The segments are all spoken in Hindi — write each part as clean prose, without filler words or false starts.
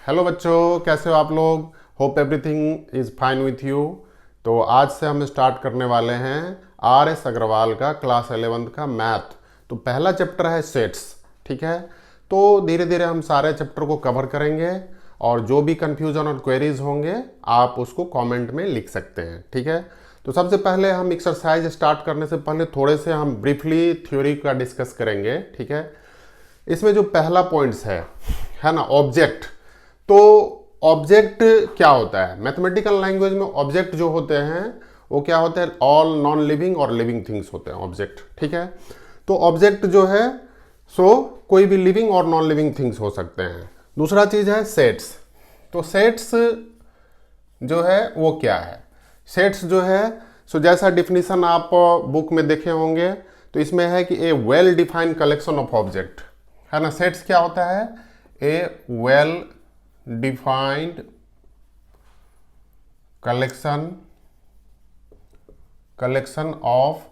हेलो बच्चों, कैसे हो आप लोग। Hope everything is fine with you. तो आज से हम स्टार्ट करने वाले हैं RS अग्रवाल का क्लास 11th का मैथ। तो पहला चैप्टर है सेट्स, ठीक है। तो धीरे धीरे हम सारे चैप्टर को कवर करेंगे और जो भी कन्फ्यूजन और क्वेरीज होंगे आप उसको कमेंट में लिख सकते हैं, ठीक है। तो सबसे पहले हम एक्सरसाइज स्टार्ट करने से पहले थोड़े से हम ब्रीफली थ्योरी का डिस्कस करेंगे, ठीक है। इसमें जो पहला पॉइंट्स है ना, ऑब्जेक्ट। तो ऑब्जेक्ट क्या होता है मैथमेटिकल लैंग्वेज में? ऑब्जेक्ट जो होते हैं वो क्या होते हैं? ऑल नॉन लिविंग और लिविंग थिंग्स होते हैं ऑब्जेक्ट, ठीक है। तो ऑब्जेक्ट जो है कोई भी लिविंग और नॉन लिविंग थिंग्स हो सकते हैं। दूसरा चीज है सेट्स। तो सेट्स जो है वो क्या है? सेट्स जो है जैसा डिफिनीशन आप बुक में देखे होंगे तो इसमें है कि a well defined collection of object, है ना। सेट्स क्या होता है? A well defined collection of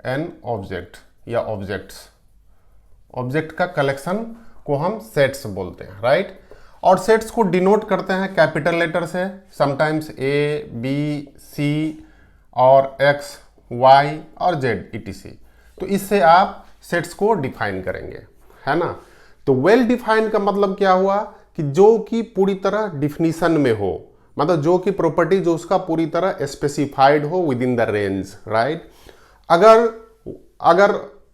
an object या ऑब्जेक्ट्स। ऑब्जेक्ट का कलेक्शन को हम सेट्स बोलते हैं, राइट। और सेट्स को डिनोट करते हैं कैपिटल लेटर से, समटाइम्स A, B, C और X, Y और Z etc। तो इससे आप सेट्स को डिफाइन करेंगे, है ना। तो वेल डिफाइंड का मतलब क्या हुआ कि जो कि पूरी तरह डिफिनीशन में हो, मतलब जो कि प्रॉपर्टी जो उसका पूरी तरह स्पेसिफाइड हो with in the range, right. अगर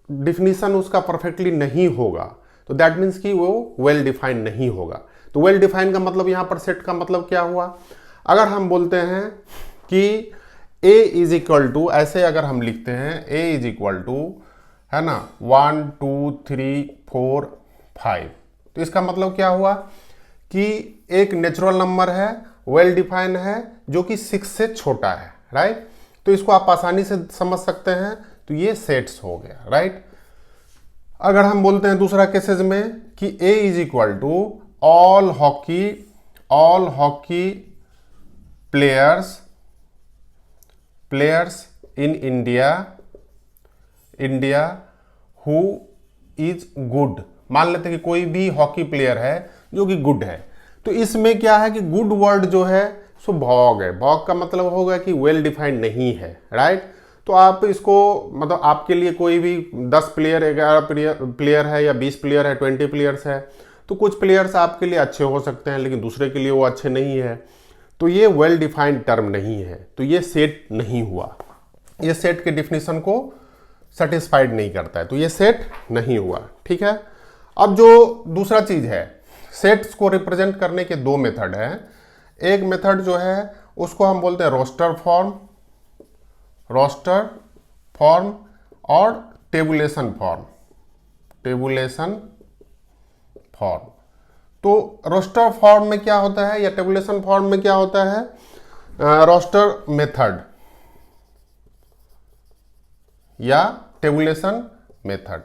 डिफिनीशन उसका परफेक्टली नहीं होगा तो दैट मीन्स कि वो वेल डिफाइंड नहीं होगा। तो वेल डिफाइंड का मतलब यहां पर सेट का मतलब क्या हुआ? अगर हम बोलते हैं कि A इज इक्वल टू, ऐसे अगर हम लिखते हैं A इज इक्वल टू, है ना, 1 2 3 4 5, तो इसका मतलब क्या हुआ कि एक नेचुरल नंबर है, वेल डिफाइंड है, जो कि 6 से छोटा है, राइट। तो इसको आप आसानी से समझ सकते हैं, तो ये सेट्स हो गया, राइट। अगर हम बोलते हैं दूसरा केसेस में कि A is equal to all hockey players in India who is good. मान लेते हैं कि कोई भी हॉकी प्लेयर है जो कि गुड है। तो इसमें क्या है कि गुड वर्ड जो है भॉग है। भॉग का मतलब होगा कि वेल डिफाइंड नहीं है, राइट। तो आप इसको मतलब आपके लिए कोई भी 10 प्लेयर 11 प्लेयर है या 20 प्लेयर है, 20 प्लेयर्स है, तो कुछ प्लेयर्स आपके लिए अच्छे हो सकते हैं लेकिन दूसरे के लिए वो अच्छे नहीं है। तो ये वेल डिफाइंड टर्म नहीं है, तो ये सेट नहीं हुआ, ये सेट के डिफिनीशन को सेटिस्फाइड नहीं करता है, तो ये सेट नहीं हुआ, ठीक है। अब जो दूसरा चीज है, सेट्स को रिप्रेजेंट करने के दो मेथड हैं। एक मेथड जो है उसको हम बोलते हैं रोस्टर फॉर्म और टेबुलेशन फॉर्म। तो रोस्टर फॉर्म में क्या होता है या टेबुलेशन फॉर्म में क्या होता है? रोस्टर मेथड या टेबुलेशन मेथड,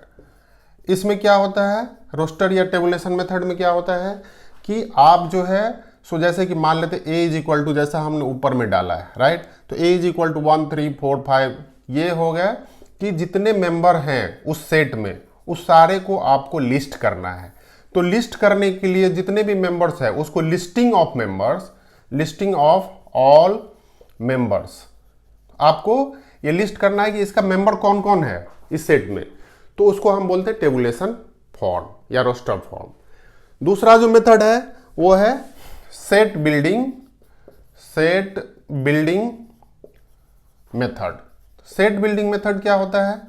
इसमें क्या होता है? रोस्टर या टेबुलेशन मेथड में क्या होता है कि आप जो है जैसे कि मान लेते A इज इक्वल टू, जैसा हमने ऊपर में डाला है, राइट। तो A इज इक्वल टू 1 3 4 5, ये हो गया कि जितने मेंबर हैं उस सेट में उस सारे को आपको लिस्ट करना है। तो लिस्ट करने के लिए जितने भी मेंबर्स है उसको लिस्टिंग ऑफ ऑल मेंबर्स, आपको ये लिस्ट करना है कि इसका मेंबर कौन कौन है इस सेट में। तो उसको हम बोलते हैं टेबुलेशन फॉर्म या रोस्टर फॉर्म। दूसरा जो मेथड है वो है set building method. Set building method क्या होता है?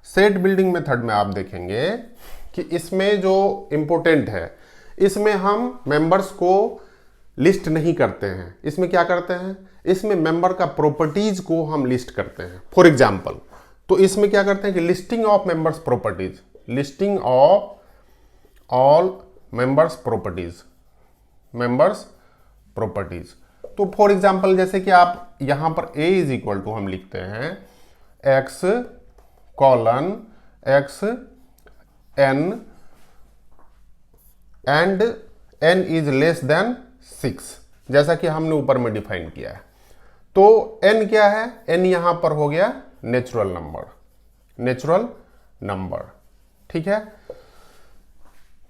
सेट बिल्डिंग मेथड में आप देखेंगे कि इसमें जो इंपॉर्टेंट है, इसमें हम मेंबर्स को लिस्ट नहीं करते हैं। इसमें क्या करते हैं? इसमें मेंबर का प्रॉपर्टीज को हम लिस्ट करते हैं। फॉर एग्जांपल, तो इसमें क्या करते हैं कि listing of members properties, listing of all members properties. तो फॉर एग्जांपल जैसे कि आप यहां पर A इज इक्वल टू हम लिखते हैं X n and n is less than 6, जैसा कि हमने ऊपर में डिफाइन किया है। तो n क्या है? n यहां पर हो गया नेचुरल नंबर, ठीक है।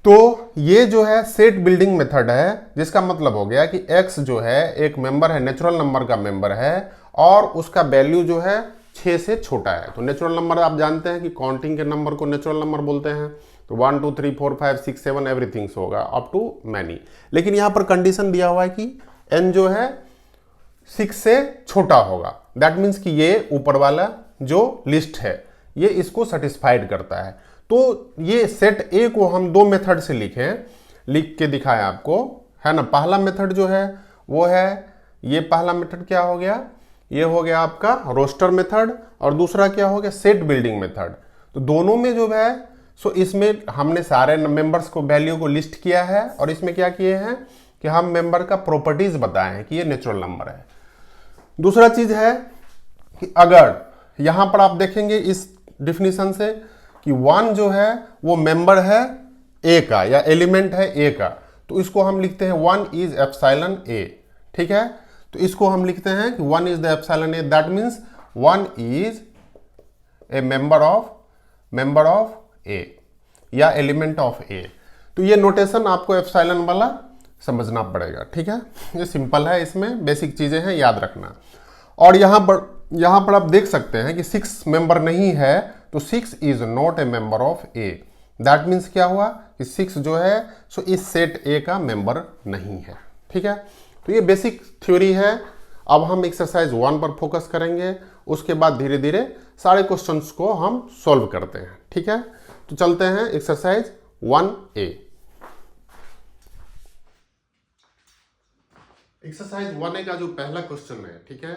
तो ये जो है सेट बिल्डिंग मेथड है, जिसका मतलब हो गया कि x जो है एक मेंबर है, नेचुरल नंबर का मेंबर है, और उसका वैल्यू जो है 6 से छोटा है। तो नेचुरल नंबर आप जानते हैं कि काउंटिंग के नंबर को नेचुरल नंबर बोलते हैं। तो 1 2 3 4 5 6 7 एवरीथिंग्स होगा अप टू मैनी। लेकिन यहां पर कंडीशन दिया हुआ है कि n जो है 6 से छोटा होगा। दैट मीन्स कि ये ऊपर वाला जो लिस्ट है ये इसको सेटिस्फाइड करता है। तो ये सेट ए को हम दो मेथड से लिख के दिखाएं आपको, है ना। पहला मेथड जो है वो है, ये पहला मेथड क्या हो गया, ये हो गया आपका रोस्टर मेथड, और दूसरा क्या हो गया, सेट बिल्डिंग मेथड। तो दोनों में जो है सो इसमें हमने सारे मेंबर्स को वैल्यू को लिस्ट किया है, और इसमें क्या किए हैं कि हम मेंबर का प्रॉपर्टीज बताए हैं कि ये नेचुरल नंबर है। दूसरा चीज है कि अगर यहां पर आप देखेंगे इस डिफिनीशन से कि 1 जो है वो मेंबर है ए का या एलिमेंट है ए का, तो इसको हम लिखते हैं 1 इज एप्सिलॉन ए। ठीक है, तो इसको हम लिखते हैं कि 1 is the epsilon A, that means 1 is a member of A या एलिमेंट ऑफ ए। तो ये नोटेशन आपको एप्सिलॉन वाला समझना पड़ेगा। ठीक है, ये सिंपल है, इसमें बेसिक चीजें हैं, याद रखना। और यहां पर आप देख सकते हैं कि 6 मेंबर नहीं है, तो 6 is not A member of A. That means क्या हुआ कि 6 जो है सो इस सेट ए का मेंबर नहीं है। ठीक है, तो ये बेसिक थ्योरी है। अब हम एक्सरसाइज 1 पर फोकस करेंगे, उसके बाद धीरे धीरे सारे क्वेश्चंस को हम सॉल्व करते हैं। ठीक है, तो चलते हैं एक्सरसाइज 1A। एक्सरसाइज 1A का जो पहला क्वेश्चन है, ठीक है,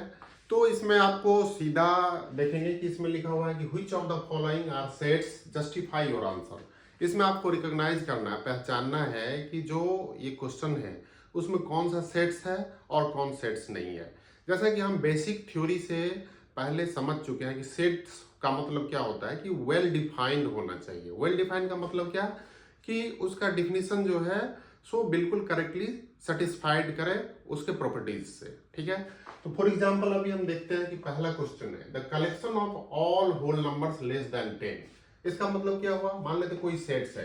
तो इसमें आपको सीधा देखेंगे कि इसमें लिखा हुआ है कि which of the following are sets justify your answer. इसमें आपको रिकॉग्नाइज करना है, पहचानना है कि जो ये क्वेश्चन है उसमें कौन सा सेट्स है और कौन सेट्स नहीं है। जैसा कि हम बेसिक थ्योरी से पहले समझ चुके हैं कि सेट्स का मतलब क्या होता है कि वेल डिफाइंड होना चाहिए। वेल डिफाइंड का मतलब क्या कि उसका डिफिनीशन जो है सो बिल्कुल करेक्टली सेटिस्फाइड करे उसके प्रॉपर्टीज से। ठीक है, तो फॉर एग्जांपल अभी हम देखते हैं कि पहला क्वेश्चन है the collection of all whole numbers less than 10। इसका मतलब क्या हुआ, मान लेते कोई सेट्स है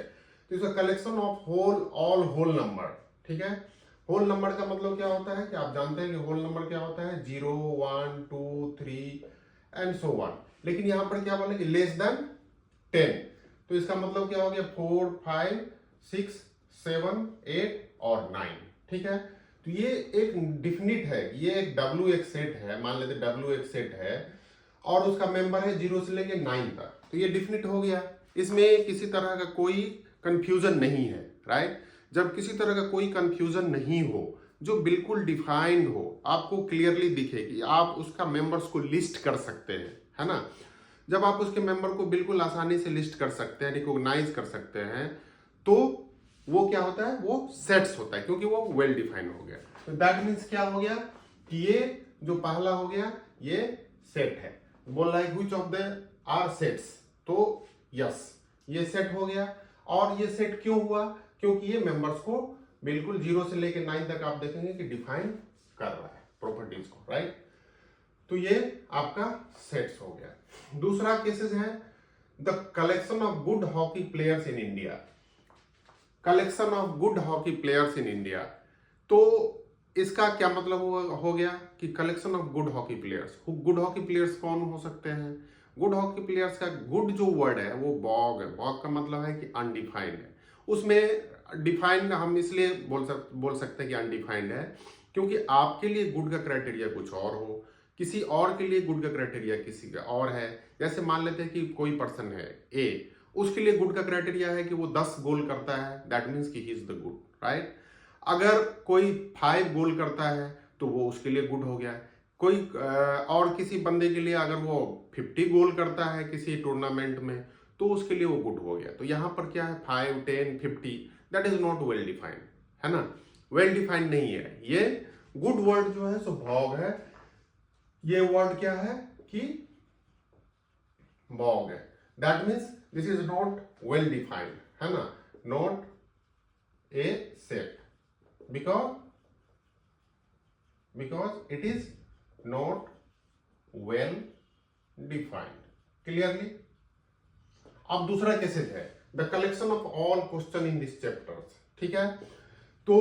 तो इसका collection of all whole number. ठीक है, होल नंबर का मतलब क्या होता है कि आप जानते हैं कि होल नंबर क्या होता है 0 1 2 3 एंड सो ऑन। लेकिन यहां पर क्या बोले कि लेस देन 10, तो इसका मतलब क्या हो गया 4 5 6 7 8 और 9। ठीक है, तो ये एक डिफिनिट है, ये एक W एक सेट है, मान लेते W एक सेट है और उसका मेंबर है 0 से लेके 9 तक, तो ये डिफिनिट हो गया। इसमें किसी तरह का कोई कंफ्यूजन नहीं है, राइट। जब किसी तरह का कोई कंफ्यूजन नहीं हो, जो बिल्कुल डिफाइंड हो, आपको क्लियरली दिखे कि आप उसका मेंबर्स को लिस्ट कर सकते हैं, है ना। जब आप उसके मेंबर को बिल्कुल आसानी से लिस्ट कर सकते हैं, रिकॉग्नाइज कर सकते हैं, तो वो क्या होता है, वो सेट्स होता है, क्योंकि वो वेल डिफाइंड हो गया। तो दैट मीन्स क्या हो गया कि ये जो पहला हो गया ये सेट है। बोल रहा है which of the are sets, तो यस ये सेट हो गया। और ये सेट क्यों हुआ, क्योंकि ये मेंबर्स को बिल्कुल 0 से लेकर 9 तक आप देखेंगे कि डिफाइन कर रहा है प्रॉपर्टीज को, राइट। तो ये आपका सेट्स हो गया। दूसरा केसेस है the collection of good hockey players in India. Collection of good hockey players in India, तो इसका क्या मतलब हो गया कि collection of good hockey players. Good hockey players कौन हो सकते हैं, गुड हॉकी प्लेयर्स का गुड जो वर्ड है वो बॉग है। बॉग का मतलब है कि अनडिफाइंड है। उसमें डिफाइंड हम इसलिए बोल सकते हैं कि अनडिफाइंड है क्योंकि आपके लिए गुड का क्राइटेरिया कुछ और हो, किसी और के लिए गुड का क्राइटेरिया किसी का और है। जैसे मान लेते हैं कि कोई पर्सन है ए, उसके लिए गुड का क्राइटेरिया है कि वो 10 गोल करता है, दैट मीन्स कि he is the good, right. अगर कोई 5 गोल करता है तो वो उसके लिए गुड हो गया। कोई और किसी बंदे के लिए अगर वो 50 गोल करता है किसी टूर्नामेंट में तो उसके लिए वो गुड हो गया। तो यहां पर क्या है 5 10 50, that is not well defined, है ना, वेल डिफाइंड नहीं है। ये गुड वर्ड जो है सो भॉग है। ये वर्ड क्या है कि भॉग है, that means this is not well defined, है ना, not a set because it is not well defined clearly। अब दूसरा केसेस है the collection of all question in this chapter, ठीक है। तो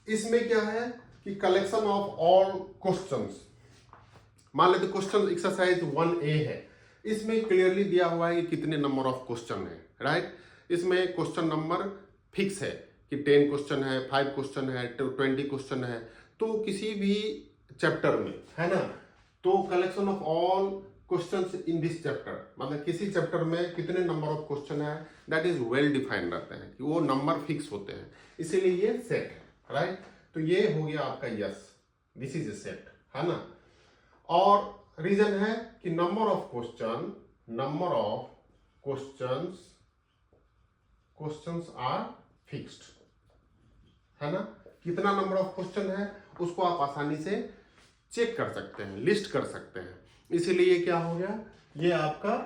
इसमें क्या है कि कलेक्शन ऑफ ऑल क्वेश्चंस, मान लेते क्वेश्चन एक्सरसाइज 1A है, इसमें क्लियरली दिया हुआ है कि कितने नंबर ऑफ क्वेश्चन है, राइट। इसमें क्वेश्चन नंबर फिक्स है कि 10 क्वेश्चन है, 5 क्वेश्चन है, 20 क्वेश्चन है। तो किसी भी चैप्टर में, है ना, तो collection of all questions in this chapter, मतलब किसी चैप्टर में कितने नंबर ऑफ क्वेश्चन है, दैट इज वेल डिफाइंड रहते हैं कि वो नंबर फिक्स होते हैं, इसीलिए ये सेट है, राइट। तो ये हो गया आपका yes, this is a set, है ना। और रीजन है कि number of questions are fixed, है ना। कितना नंबर ऑफ क्वेश्चन है उसको आप आसानी से चेक कर सकते हैं, लिस्ट कर सकते हैं, इसीलिए ये क्या हो गया, ये आपका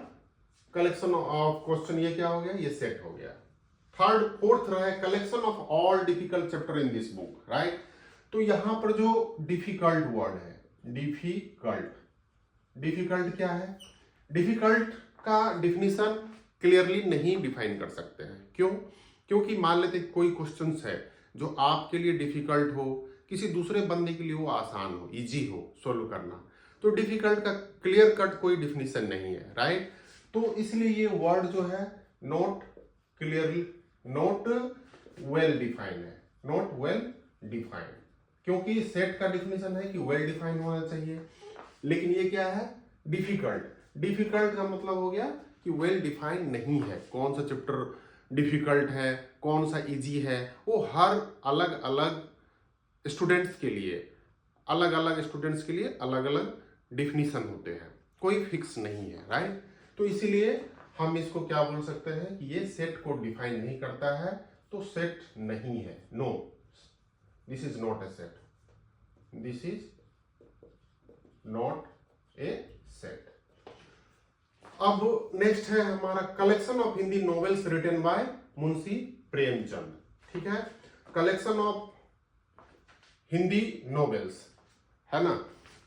कलेक्शन ऑफ क्वेश्चन, ये क्या हो गया, ये सेट हो गया। थर्ड फोर्थ रहा है collection of all difficult chapter in this book, right. तो यहां पर जो डिफिकल्ट वर्ड है, डिफिकल्ट क्या है, डिफिकल्ट का डिफिनीशन क्लियरली नहीं डिफाइन कर सकते हैं। क्यों? क्योंकि मान लेते कोई क्वेश्चंस है जो आपके लिए डिफिकल्ट हो, किसी दूसरे बंदे के लिए वो आसान हो, इजी हो सोल्व करना, तो डिफिकल्ट का क्लियर कट कोई डिफिनीशन नहीं है, राइट। तो इसलिए ये वर्ड जो है not clearly, not well defined है, नॉट वेल डिफाइंड, क्योंकि सेट का डिफिनीशन है कि वेल डिफाइंड होना चाहिए, लेकिन ये क्या है, डिफिकल्ट का मतलब हो गया कि वेल डिफाइंड नहीं है। कौन सा चैप्टर डिफिकल्ट है, कौन सा इजी है, वो हर अलग अलग स्टूडेंट्स के लिए अलग अलग डिफिनीशन होते हैं, कोई फिक्स नहीं है, राइट। तो इसीलिए हम इसको क्या बोल सकते हैं कि ये सेट को डिफाइन नहीं करता है, तो सेट नहीं है, no, this is not a set, this is not a set. अब नेक्स्ट है हमारा collection of Hindi novels written by Munshi Premchand, ठीक है। कलेक्शन ऑफ हिंदी नॉवेल्स, है ना।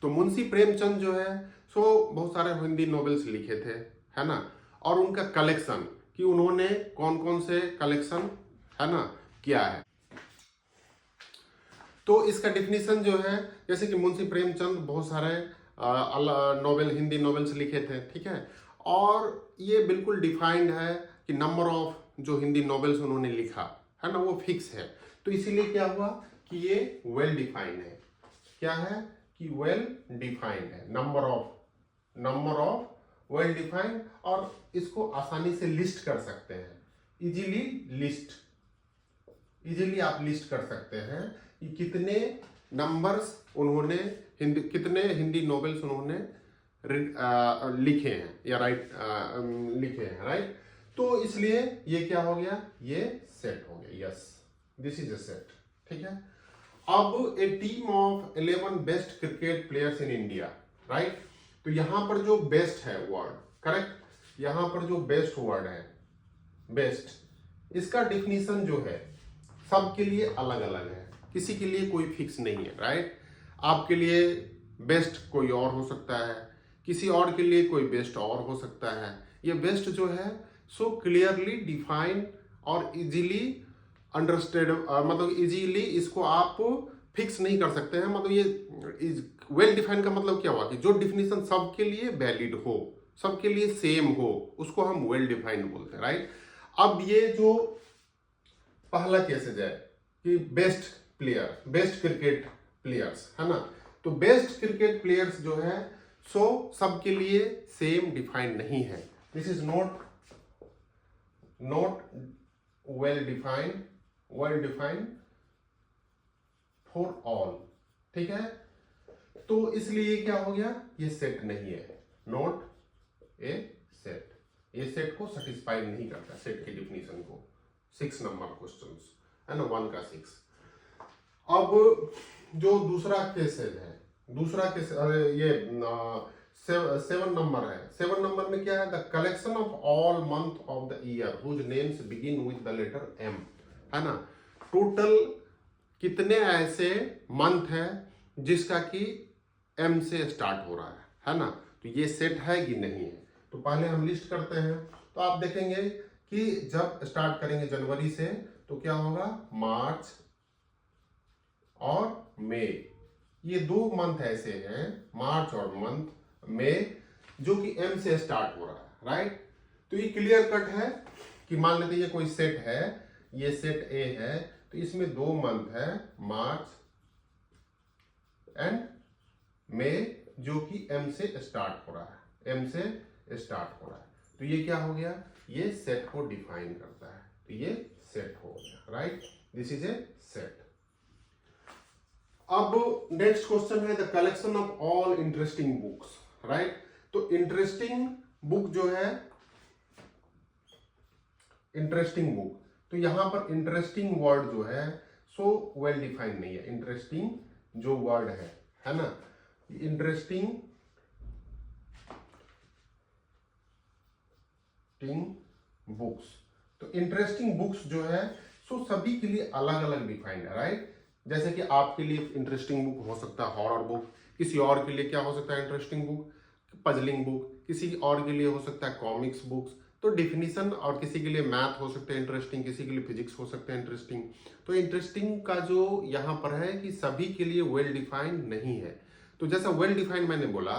तो मुंशी प्रेमचंद जो है सो बहुत सारे हिंदी नॉवेल्स लिखे थे, है ना, और उनका कलेक्शन कि उन्होंने कौन कौन से कलेक्शन, है ना, किया है। तो इसका डिफिनीशन जो है, जैसे कि मुंशी प्रेमचंद बहुत सारे नॉवेल, हिंदी नॉवेल्स लिखे थे, ठीक है, और ये बिल्कुल डिफाइंड है कि नंबर ऑफ जो हिंदी नॉवेल्स उन्होंने लिखा है ना, वो फिक्स है। तो इसीलिए क्या हुआ कि ये वेल डिफाइंड है, क्या है कि वेल डिफाइंड है, नंबर ऑफ वेल डिफाइंड, और इसको आसानी से लिस्ट कर सकते हैं, इजीली आप लिस्ट कर सकते हैं कि कितने नंबर्स उन्होंने कितने हिंदी नॉवेल्स उन्होंने लिखे हैं या लिखे हैं, राइट। तो इसलिए ये क्या हो गया, ये सेट हो गया, yes, this is a set, ठीक है। अब a team of 11 best cricket players in India, right. तो यहां पर जो बेस्ट है वर्ड, करेक्ट, यहां पर जो बेस्ट वर्ड है, बेस्ट, इसका डिफिनीशन जो है सबके लिए अलग अलग है, किसी के लिए कोई फिक्स नहीं है, राइट। आपके लिए बेस्ट कोई और हो सकता है, किसी और के लिए कोई बेस्ट और हो सकता है। ये बेस्ट जो है सो क्लियरली डिफाइन और इजीली अंडरस्टैंड, मतलब इजीली इसको आप फिक्स नहीं कर सकते हैं। मतलब ये वेल डिफाइंड का मतलब क्या हुआ कि जो डिफिनीशन सबके लिए वैलिड हो, सबके लिए सेम हो, उसको हम वेल डिफाइंड बोलते हैं, राइट। अब ये जो पहला केसेज है कि best player, best cricket players, है ना, तो बेस्ट क्रिकेट प्लेयर्स जो है सो सबके लिए सेम डिफाइंड नहीं है, this is not well defined for all, ठीक है। तो इसलिए क्या हो गया, ये सेट नहीं है, नॉट ए सेट, ये सेट को सेटिस्फाई नहीं करता, सेट की डिफिनीशन को। 6 नंबर क्वेश्चंस है ना, 1 का 6। अब जो दूसरा केसेज है, ये 7 नंबर है। 7 नंबर में क्या है, the collection of all month of the year whose names begin with the letter M, है ना। टोटल कितने ऐसे मंथ है जिसका कि एम से स्टार्ट हो रहा है ना। तो ये सेट है कि नहीं है, तो पहले हम लिस्ट करते हैं। तो आप देखेंगे कि जब स्टार्ट करेंगे जनवरी से तो क्या होगा, मार्च और मई, ये 2 मंथ ऐसे हैं, मार्च और मंथ मई, जो कि एम से स्टार्ट हो रहा है, राइट। तो ये क्लियर कट है कि मान लेते ये कोई सेट है, ये सेट ए है, तो इसमें 2 मंथ है, मार्च एंड मई, जो कि एम से स्टार्ट हो रहा है, एम से स्टार्ट हो रहा है। तो ये क्या हो गया, ये सेट को डिफाइन करता है, तो ये सेट हो गया, right, this is a set. अब नेक्स्ट क्वेश्चन है the collection of all interesting books, right. तो इंटरेस्टिंग बुक जो है, इंटरेस्टिंग बुक, तो यहां पर इंटरेस्टिंग वर्ड जो है सो वेल डिफाइंड नहीं है। इंटरेस्टिंग जो वर्ड है ना, इंटरेस्टिंग बुक्स, तो इंटरेस्टिंग बुक्स जो है सो सभी के लिए अलग अलग डिफाइंड है, राइट। जैसे कि आपके लिए इंटरेस्टिंग बुक हो सकता है हॉरर बुक, किसी और के लिए क्या हो सकता है इंटरेस्टिंग बुक, पजलिंग बुक, किसी और के लिए हो सकता है कॉमिक्स बुक्स। तो डिफिनीशन, और किसी के लिए मैथ हो सकते हैं इंटरेस्टिंग, किसी के लिए फिजिक्स हो सकते हैं इंटरेस्टिंग। तो इंटरेस्टिंग का जो यहाँ पर है कि सभी के लिए वेल डिफाइंड नहीं है। तो जैसा वेल डिफाइंड मैंने बोला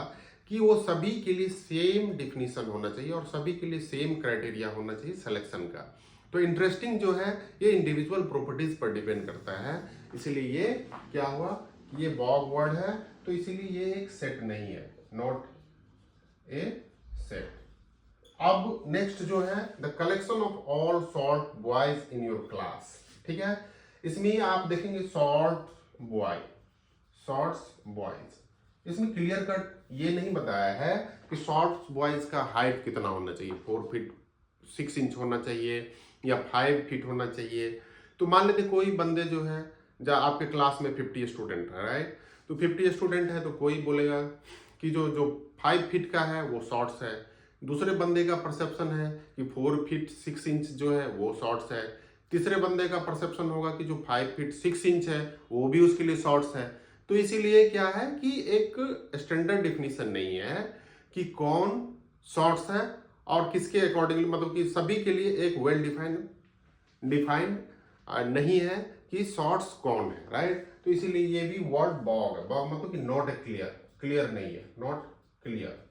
कि वो सभी के लिए सेम डिफिनीशन होना चाहिए और सभी के लिए सेम क्राइटेरिया होना चाहिए सिलेक्शन का। तो इंटरेस्टिंग जो है ये इंडिविजुअल प्रॉपर्टीज पर डिपेंड करता है, इसीलिए ये क्या हुआ, ये बॉग वर्ड है, तो इसीलिए ये एक सेट नहीं है, नॉट ए सेट। अब नेक्स्ट जो है the collection of all short boys in your class, ठीक है। इसमें आप देखेंगे शॉर्ट बॉय, शॉर्ट्स बॉयज, इसमें क्लियर कट ये नहीं बताया है कि शॉर्ट बॉयज का हाइट कितना होना चाहिए, 4 फीट 6 इंच होना चाहिए या 5 फीट होना चाहिए। तो मान लेते कोई बंदे जो है, जहाँ आपके क्लास में 50 स्टूडेंट है, राइट, तो 50 स्टूडेंट है तो कोई बोलेगा कि जो 5 फीट का है वो शॉर्ट्स है, दूसरे बंदे का परसेप्शन है कि 4 फीट 6 इंच जो है वो शॉर्ट्स है, तीसरे बंदे का परसेप्शन होगा कि जो 5 फीट 6 इंच है वो भी उसके लिए शॉर्ट्स है। तो इसीलिए क्या है कि एक स्टैंडर्ड डेफिनेशन नहीं है कि कौन शॉर्ट्स है और किसके अकॉर्डिंगली, मतलब कि सभी के लिए एक वेल डिफाइंड नहीं है कि शॉर्ट्स कौन है, राइट। तो इसीलिए ये भी वर्ड बॉग है, बॉग मतलब कि नॉट ए क्लियर नहीं है, नॉट क्लियर,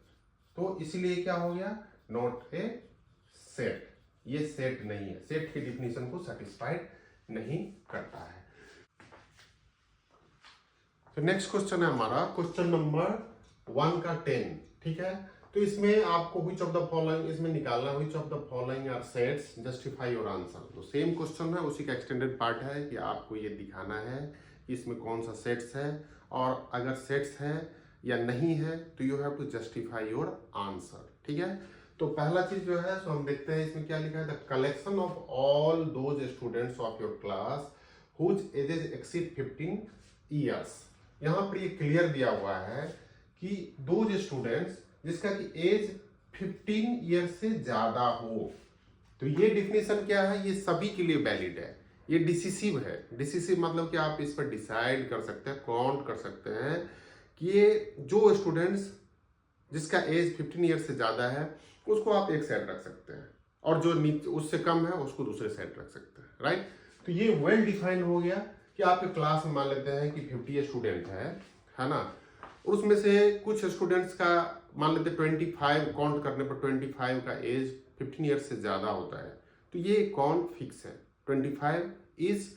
तो इसीलिए क्या हो गया, नॉट ए सेट, ये सेट नहीं है, सेट की डिफिनेशन को सेटिस्फाइड नहीं करता है। तो नेक्स्ट क्वेश्चन है हमारा क्वेश्चन नंबर 1 का 10, ठीक है। तो इसमें आपको व्हिच ऑफ द फॉलोइंग इसमें निकालना, which of the following are sets, justify your answer. तो सेम क्वेश्चन है, उसी का एक्सटेंडेड पार्ट है कि आपको ये दिखाना है कि इसमें कौन सा सेट्स है, और अगर सेट्स है या नहीं है तो you have to justify your answer, ठीक है। तो पहला चीज जो है सो हम देखते हैं इसमें क्या लिखा है, the collection of all those students of your class whose ages exceed 15 years. यहाँ पर ये क्लियर दिया हुआ है कि दोज स्टूडेंट्स जिसका कि एज 15 ईयर से ज्यादा हो। तो ये डिफिनेशन क्या है, ये सभी के लिए वैलिड है, ये डिसिसिव है। डिसिसिव मतलब कि आप इस पर डिसाइड कर सकते हैं, काउंट कर सकते हैं कि ये जो स्टूडेंट्स जिसका एज 15 ईयर से ज्यादा है उसको आप एक साइड रख सकते हैं, और जो नीचे उससे कम है उसको दूसरे साइड रख सकते हैं, राइट। तो ये वेल डिफाइंड हो गया कि आपके क्लास में मान लेते हैं कि 50 स्टूडेंट है ना, उसमें से कुछ स्टूडेंट्स का मान लेते 25 काउंट करने पर 25 का एज 15 ईयर से ज्यादा होता है, तो ये काउंट फिक्स है, 25 is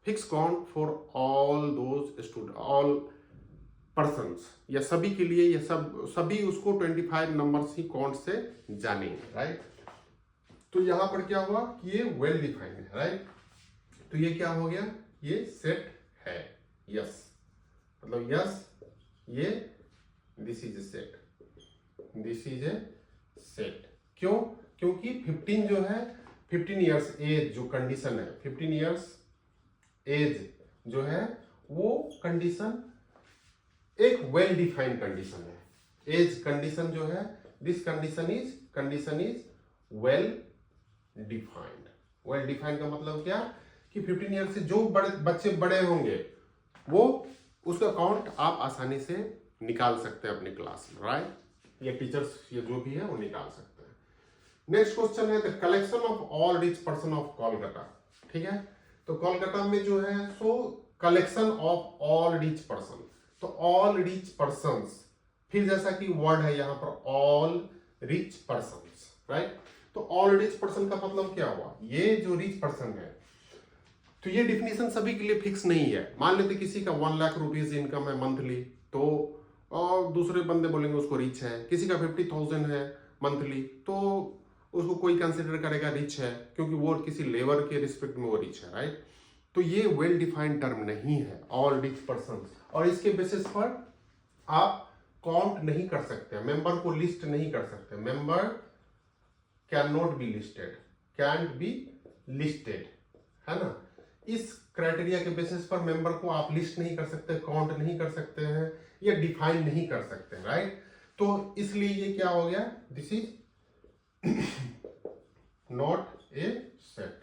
fix count for all those student, all persons, या सभी के लिए, या सभी उसको 25 नंबर्स ही काउंट से जानेंगे, राइट। तो यहां पर क्या हुआ कि ये वेल डिफाइंड है, राइट। तो ये क्या हो गया, ये सेट है, यस, मतलब यस, ये this is a set, this is a set. क्यों, क्योंकि 15 जो है 15 ईयर्स एज जो कंडीशन है, 15 ईयर्स एज जो है वो कंडीशन एक वेल डिफाइंड कंडीशन है। एज कंडीशन जो है, this condition is well defined. Well defined का मतलब क्या कि 15 ईयर से जो बच्चे बड़े होंगे वो उसका काउंट आप आसानी से निकाल सकते हैं अपने क्लास में, राइट, या टीचर्स या जो भी है वो निकाल सकते हैं। नेक्स्ट क्वेश्चन है the collection of all rich person of Kolkata. ठीक है, तो कोलकाता में जो है सो collection of all rich person, तो ऑल रिच पर्संस, फिर जैसा कि वर्ड है यहां पर ऑल रिच पर्संस, राइट। तो ऑल रिच पर्सन का मतलब क्या हुआ, ये जो रिच पर्सन है, तो ये डिफिनेशन सभी के लिए फिक्स नहीं है। मान लेते किसी का 1 लाख रुपीज इनकम है मंथली, तो और दूसरे बंदे बोलेंगे उसको रिच है। किसी का 50,000 है मंथली, तो उसको कोई कंसिडर करेगा रिच है, क्योंकि वो किसी लेबर के रिस्पेक्ट में वो रिच है, राइट। तो ये वेल डिफाइंड टर्म नहीं है ऑल रिच पर्सन, और इसके बेसिस पर आप काउंट नहीं कर सकते, मेंबर को लिस्ट नहीं कर सकते। Member can not be listed, cantt be listed, है ना। इस क्राइटेरिया के बेसिस पर मेंबर को आप लिस्ट नहीं कर सकते, काउंट नहीं कर सकते हैं, या डिफाइन नहीं कर सकते, राइट। तो इसलिए ये क्या हो गया, this is not a set.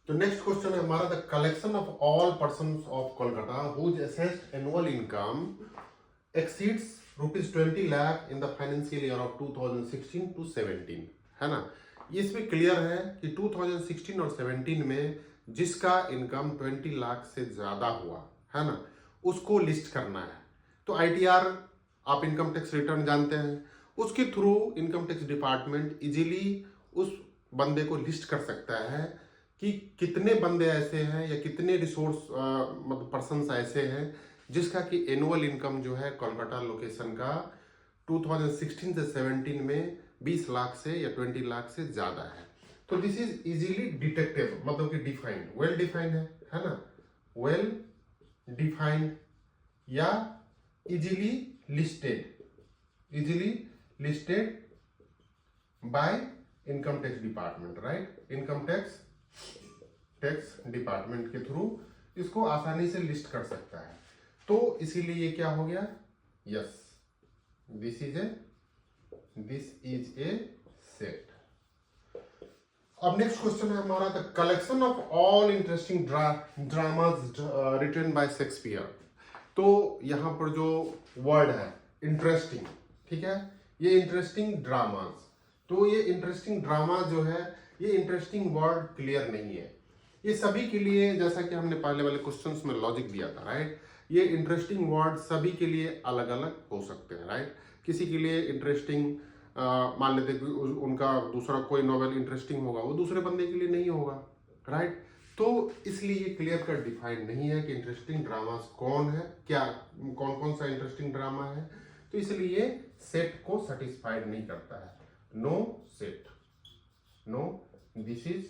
तो नेक्स्ट क्वेश्चन है हमारा the collection of all persons of Kolkata whose assessed annual income exceeds ₹20 lakh in the financial year of 2016 to 17, है ना। इसमें क्लियर है कि 2016 और 17 में जिसका इनकम 20 लाख से ज्यादा हुआ है ना, उसको लिस्ट करना है। तो आईटीआर, आप इनकम टैक्स रिटर्न जानते हैं, उसके through income tax department easily उस बंदे को लिस्ट कर सकता है कि कितने बंदे ऐसे हैं या कितने रिसोर्स मतलब पर्सन्स ऐसे हैं जिसका कि एनुअल इनकम जो है कोलकाता लोकेशन का 2016 से 17 में 20 लाख से या 20 लाख से ज्यादा है। तो दिस इज इजीली डिटेक्टेबल, मतलब कि डिफाइंड, वेल डिफाइंड है ना, वेल डिफाइंड या easily listed by income tax department, right. Income tax department के थ्रू इसको आसानी से लिस्ट कर सकता है। तो इसीलिए ये क्या हो गया, yes, this is a set. अब नेक्स्ट क्वेश्चन है हमारा the collection of all interesting dramas written by Shakespeare. तो यहां पर जो वर्ड है इंटरेस्टिंग, ठीक है, ये इंटरेस्टिंग ड्रामाज, तो ये इंटरेस्टिंग ड्रामा जो है, ये इंटरेस्टिंग वर्ड क्लियर नहीं है। ये सभी के लिए, जैसा कि हमने पहले वाले क्वेश्चंस में लॉजिक दिया था, राइट, ये इंटरेस्टिंग वर्ड सभी के लिए अलग अलग हो सकते हैं, राइट। किसी के लिए इंटरेस्टिंग मान लेते कि उनका दूसरा कोई नॉवेल इंटरेस्टिंग होगा, वो दूसरे बंदे के लिए नहीं होगा, राइट। तो इसलिए ये क्लियर कट डिफाइंड नहीं है कि इंटरेस्टिंग ड्रामा कौन है, क्या कौन कौन सा इंटरेस्टिंग ड्रामा है। तो इसलिए सेट को सेटिस्फाइड नहीं करता है, no set, no, this is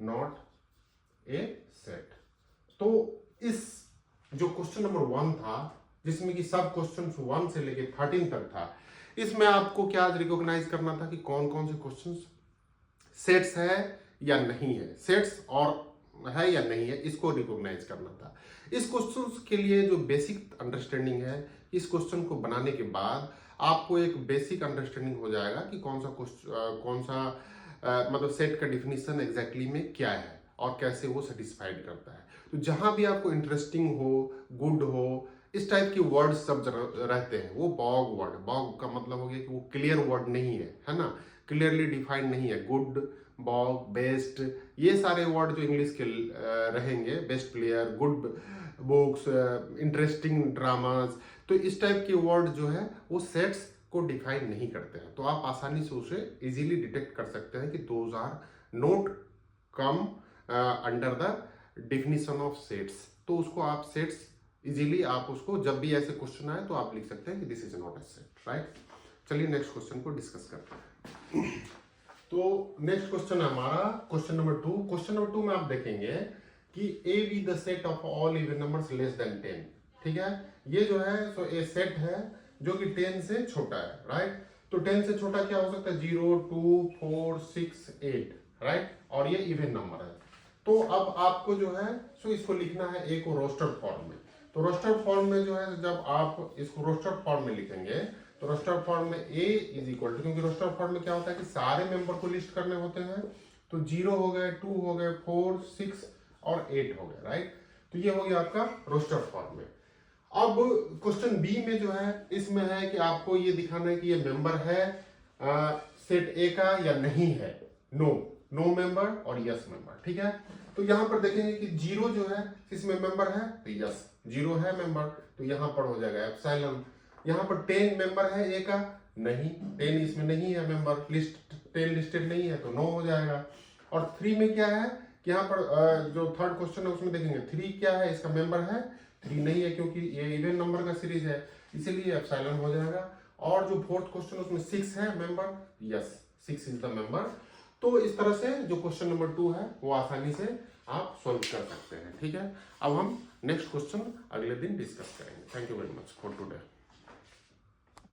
not a set. तो इस जो क्वेश्चन नंबर 1 था, जिसमें कि सब क्वेश्चन 1 से लेके 13 तक था, इसमें आपको क्या रिकॉग्नाइज करना था कि कौन कौन से क्वेश्चन सेट्स है या नहीं है, सेट्स और है या नहीं है, इसको रिकॉग्नाइज करना था। इस क्वेश्चन के लिए जो बेसिक अंडरस्टैंडिंग है, इस क्वेश्चन को बनाने के बाद आपको एक बेसिक अंडरस्टैंडिंग हो जाएगा कि कौन सा मतलब सेट का डिफिनीशन एग्जैक्टली में क्या है और कैसे वो सेटिस्फाइड करता है। तो जहां भी आपको इंटरेस्टिंग हो, गुड हो, इस टाइप के वर्ड सब रहते हैं, वो बॉग वर्ड, बॉग का मतलब हो गया कि वो क्लियर वर्ड नहीं है ना, क्लियरली डिफाइंड नहीं है। गुड, बॉग, बेस्ट, ये सारे वर्ड जो इंग्लिश के रहेंगे, best player, good books, interesting dramas, तो इस टाइप के वर्ड जो है वो सेट्स को डिफाइन नहीं करते हैं। तो आप आसानी से उसे इजीली डिटेक्ट कर सकते हैं कि those are not come under the definition of sets. तो उसको आप सेट्स इजीली, आप उसको जब भी ऐसे क्वेश्चन आए तो आप लिख सकते हैं कि this is not a set, right. चलिए नेक्स्ट क्वेश्चन को डिस्कस करते हैं। तो नेक्स्ट क्वेश्चन है हमारा क्वेश्चन नंबर 2। क्वेश्चन नंबर 2 में आप देखेंगे कि A be the set of all even numbers less than 10, ठीक है। ये जो है सो ए सेट है जो कि 10 से छोटा है, राइट। तो 10 से छोटा क्या हो सकता है, 0, 2, 4, 6, 8, राइट, और ये इवन नंबर है। तो अब आपको जो है सो इसको लिखना है ए को रोस्टर फॉर्म में। तो रोस्टर फॉर्म में जो है, जब आप इसको रोस्टर फॉर्म में लिखेंगे तो रोस्टर फॉर्म में ए इज इक्वल टू, क्योंकि रोस्टर फॉर्म में क्या होता है कि सारे मेंबर को लिस्ट करने होते हैं, तो 0 हो गए, 2 हो गए, 4, 6 और 8 हो गए, राइट। तो ये हो गया आपका रोस्टर फॉर्म में। अब क्वेश्चन बी में जो है इसमें है कि आपको ये दिखाना है कि ये मेंबर है सेट ए का या नहीं है। नो मेंबर और यस मेंबर, ठीक है। तो यहां पर देखेंगे कि 0 जो है इसमें मेंबर है तो यस, 0 है मेंबर तो यहां पर हो जाएगा एप्सिलॉन। यहां पर 10 मेंबर है ए का, नहीं 10 इसमें नहीं है मेंबर, लिस्ट 10 लिस्टेड नहीं है तो नो हो जाएगा। और 3 में क्या है कि यहाँ पर जो थर्ड क्वेश्चन है उसमें देखेंगे 3 क्या है, इसका मेंबर है 3 नहीं है क्योंकि ये इवन नंबर का सीरीज है, इसीलिए एप्सिलॉन हो जाएगा। और जो फोर्थ क्वेश्चन है उसमें 6 है member, yes 6 is the member. तो इस तरह से जो क्वेश्चन नंबर 2 है वो आसानी से आप सॉल्व कर सकते हैं, ठीक है। अब हम नेक्स्ट क्वेश्चन अगले दिन डिस्कस करेंगे। Thank you very much for today.